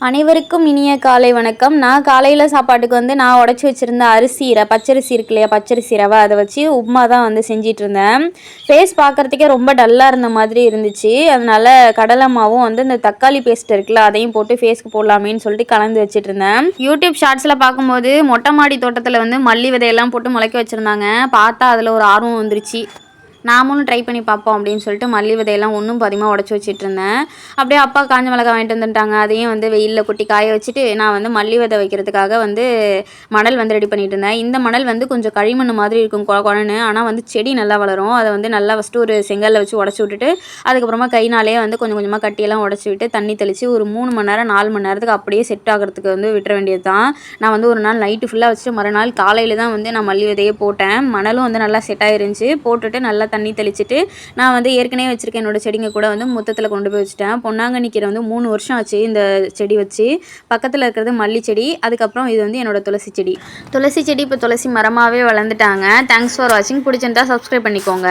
அனைவருக்கும் இனிய காலை வணக்கம். நான் காலையில் சாப்பாட்டுக்கு நான் உடச்சி வச்சுருந்த பச்சரிசி இருக்கு இல்லையா, பச்சரிசி ரவை, அதை வச்சு உப்புமா தான் செஞ்சிட்டு இருந்தேன். ஃபேஸ் பார்க்குறதுக்கே ரொம்ப டல்லாக இருந்த மாதிரி இருந்துச்சு. அதனால கடலை மாவும் இந்த தக்காளி பேஸ்ட் இருக்குல்ல, அதையும் போட்டு ஃபேஸ்க்கு போடலாமேன்னு சொல்லிட்டு கலந்து வச்சுட்டு இருந்தேன். யூடியூப் ஷார்ட்ஸில் பார்க்கும்போது மொட்டை மாடி தோட்டத்தில் மல்லி விதையெல்லாம் போட்டு முளைக்க வச்சுருந்தாங்க. பார்த்தா அதில் ஒரு ஆர்வம் வந்துருச்சு. நாமளும் ட்ரை பண்ணி பார்ப்போம் அப்படின்னு சொல்லிட்டு மல்லி விதையெல்லாம் ஒன்றும் பாதியமாக உடச்சி வச்சுட்டு இருந்தேன். அப்படியே அப்பா காஞ்ச மிளகாய் வாங்கிட்டு வந்துட்டாங்க. அதையும் வெயிலில் கொட்டி காய வச்சுட்டு நான் மல்லி விதை வைக்கிறதுக்காக மணல் ரெடி பண்ணிட்டு இருந்தேன். இந்த மணல் கொஞ்சம் களிமண் மாதிரி இருக்கும் குழன்னு. ஆனால் செடி நல்லா வளரும். அதை நல்லா ஃபஸ்ட்டு ஒரு செங்கல்ல வச்சு உடச்சி விட்டுட்டு அதுக்கப்புறமா கைனாலே கொஞ்சம் கொஞ்சமாக கட்டியெல்லாம் உடச்சி விட்டு தண்ணி தெளித்து ஒரு 3 மணி நேரம் 4 மணி நேரத்துக்கு அப்படியே செட் ஆகிறதுக்கு விட்டுற வேண்டியது தான். நான் ஒரு நாள் நைட்டு ஃபுல்லாக வச்சுட்டு மறுநாள் காலையில் தான் நான் மல்லி விதையே போட்டேன். மணலும் நல்லா செட் ஆயிருந்துச்சு. போட்டுட்டு நல்லா தண்ணி தெளிச்சிட்டு நான் ஏற்கனவே வச்சிருக்கேன் என்னோட செடிங்க கூட மொத்தத்தில் கொண்டு போய் வச்சுட்டேன். பொன்னாங்கண்ணி கீரை 3 வருஷம் ஆச்சு இந்த செடி வச்சு. பக்கத்தில் இருக்கிறது மல்லி செடி, அதுக்கப்புறம் இது என்னோட துளசி செடி. துளசி செடி இப்போ துளசி மரமாகவே வளர்ந்துட்டாங்க. தேங்க்ஸ் ஃபார் வாட்சிங். பிடிச்சிருந்தா சப்ஸ்கிரைப் பண்ணிக்கோங்க.